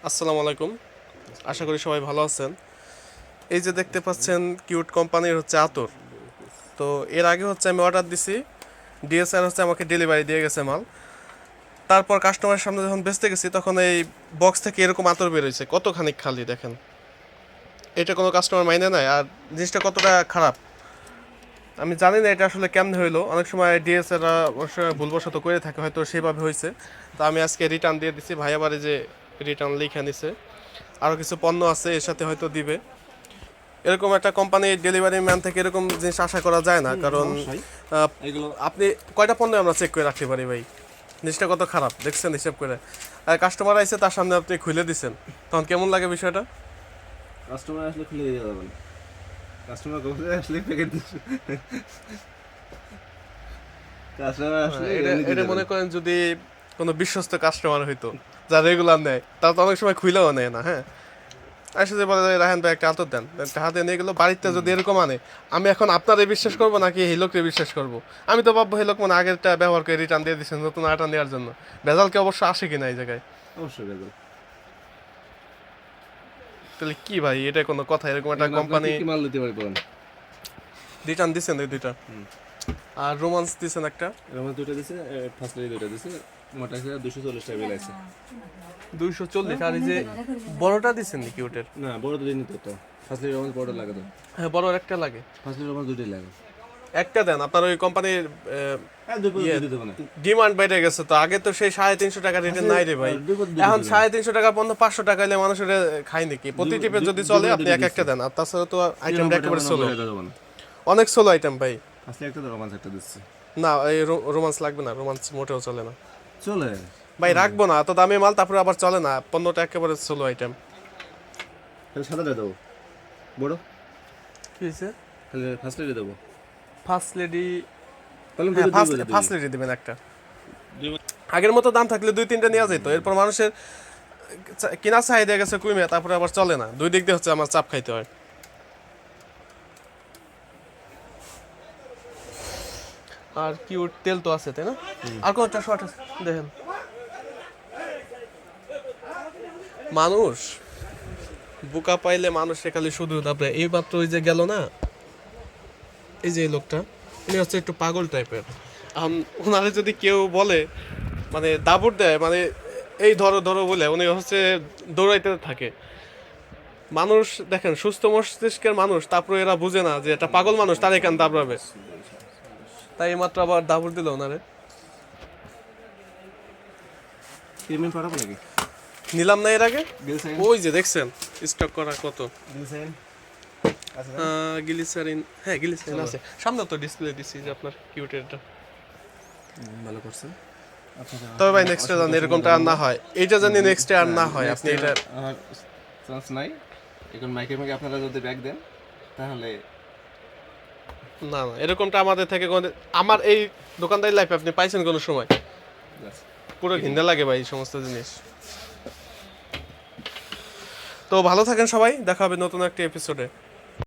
আসসালামু আলাইকুম। আশা করি সবাই ভালো আছেন। এই যে দেখতে পাচ্ছেন কিউট কোম্পানির হচ্ছে আতর। তো এর আগে হচ্ছে আমি অর্ডার দিছি, ডিএসআর হচ্ছে আমাকে ডেলিভারি দিয়ে গেছে মাল। তারপর কাস্টমারের সামনে যখন বেচতে গেছি তখন এই বক্স থেকে এরকম আতর বেরোইছে, কতখানি খালি দেখেন। এটা কোনো কাস্টমার মাইনে নেয়, আর জিনিসটা কতটা খারাপ আমি জানি না এটা আসলে কেমনে হইলো। অনেক সময় ডিএসআররা অনেক সময় ভুলবশত করে থাকে, হয়তো সেভাবে হয়েছে। তো আমি আজকে রিটার্ন দিয়ে দিছি, ভাই আবারে যে রিটার্ন লিখে নিছে। আরও কিছু পণ্য আছে এর সাথে হয়তো দিবে। এরকম একটা কোম্পানি ডেলিভারি ম্যান থেকে এরকম জিনিস আশা করা যায় না, কারণ এগুলো আপনি কয়টা পণ্য আমরা চেক করে রাখতে পারি ভাই? জিনিসটা কত খারাপ দেখছেন হিসাব করে। আর কাস্টমার আইছে তার সামনে আপনি খুলে দিচ্ছেন, তখন কেমন লাগে বিষয়টা? কাস্টমার আসলে খুলে দিয়ে যাবেন, কাস্টমার কখন আসলে প্যাকেট দিচ্ছে, কাস্টমার আসলে এটা মনে করেন যদি কোনো বিশ্বস্ত কাস্টমার হইতো যা রেগুলার নেয়, তা তো অনেক সময় খুলেও নেয় না। হ্যাঁ, আসলে বলে রাহেন ভাই একটা আতর দেন, একটা হাতে নিয়ে গেলো। বাড়িতে যদি এরকম আনে, আমি এখন আপনারে বিশ্বাস করবো নাকি এই লোককে বিশ্বাস করবো? আমি তো ভাববো এই লোক মানে আগেরটা ব্যবহার করে রিটার্ন দিয়ে দিচ্ছেন নতুন আটা নেওয়ার জন্য। ভেজালকে অবশ্য আসে কিনা এই জায়গায়? অবশ্যই ভেজাল। তাহলে কি ভাই, এটা কোনো কথা? এরকম একটা কোম্পানি কি মাল দিতে পারি বলেন? রিটার্ন দিচ্ছেন এই দুইটা, আর রোমান্স দিচ্ছেন একটা। আমার দুটো দিছে, ফার্স্ট লাইন দুটো দিছে, মোটা করে 240 টাকা বিল আছে। 240। আর এই যে বড়টা দিচ্ছেন নাকি ওটার? না, বড় তো দিনই তো, ফার্স্ট লাইন আমার বড় লাগে তো, হ্যাঁ, বড় একটা লাগে। ফার্স্ট লাইন আমার দুটোই লাগে। একটা দেন, আপনার ওই কোম্পানির হ্যাঁ, দুই পদ দিতে হবে না। ডিমান্ড বেড়ে গেছে তো। আগে তো সেই 350 টাকা রেটের নাই রে ভাই। এখন 350 টাকা পণ্য 500 টাকা হলে মানুষের খাই নাকি? প্রতি টিপে যদি চলে আপনি এক একটা দেন, আর তাছাড়া তো আইটেমটা একেবারে সোলো, অনেক সোলো আইটেম ভাই। আসলে একটা তো রোমান্স একটা দিচ্ছে। না, এই রোমান্স লাগবে না, রোমান্স মোটেও চলে না চলে ভাই। রাখবো না এত দামি মাল, তারপরে আবার চলে না, পণ্যটা একেবারে সোলো আইটেম। তাহলে সাদাটা দেবো, বড় কি হয়েছে? তাহলে ফার্স্ট লাইনে দেবো। ফার্স্ট লেডি, তাহলে হ্যাঁ ফার্স্ট লেডি দিবেন একটা। আগের মতো দাম থাকলে 2-3টা নেওয়া যেত। এরপর মানুষের কিনা চাহিদা গেছে কমে, তারপরে আবার চলে না। দুই দিক দিয়ে হচ্ছে আমার চাপ খাইতে হয়। আর কি ওর তেল তো আছে তাই না? আর কোনটা শর্ট আছে দেখেন। মানুষ বোকা পাইলে মানুষ খালি শুধু তারপরে এই মাত্র ওই যে গেল না, এই যে এই লোকটা, উনি হচ্ছে একটু পাগল টাইপের। ওনারে যদি কেউ বলে মানে দাবুর দেয়, মানে এই ধরো ধরো বলে, উনি হচ্ছে দৌড়াইতে থাকে। মানুষ দেখেন সুস্থ মস্তিষ্কের মানুষ, তারপরে এরা বুঝে না যে এটা পাগল মানুষ, তার এখান দাবড়াবে। তাই মাত্র আবার দাবুর দিল ওনারে। পেমেন্ট করাবো নাকি? নিলাম না এর আগে, গ্লিসারিন, ওই যে দেখছেন স্টক করা কত গ্লিসারিন আছে না? গ্লিসারিন, হ্যাঁ গ্লিসারিন আছে সামনে তো ডিসপ্লে দিছি যে আপনার কিউটেরটা। ভালো করছেন আপনারা। তবে ভাই নেক্সট জানি এরকমটা আর না হয়, এইটা জানি নেক্সট আর না হয়। আপনি এটা আর চান্স নাই এখন, মাইকে মাইকে আপনারা যদি ব্যাগ দেন তাহলে না না, এরকমটা আমাদের থেকে আমার এই দোকানদারি লাইফে আপনি পাইছেন কোনো সময়? ব্যাস। পুরো ঘৃণা লাগে ভাই এই সমস্ত জিনিস। তো ভালো থাকেন সবাই, দেখা হবে নতুন একটা এপিসোডে।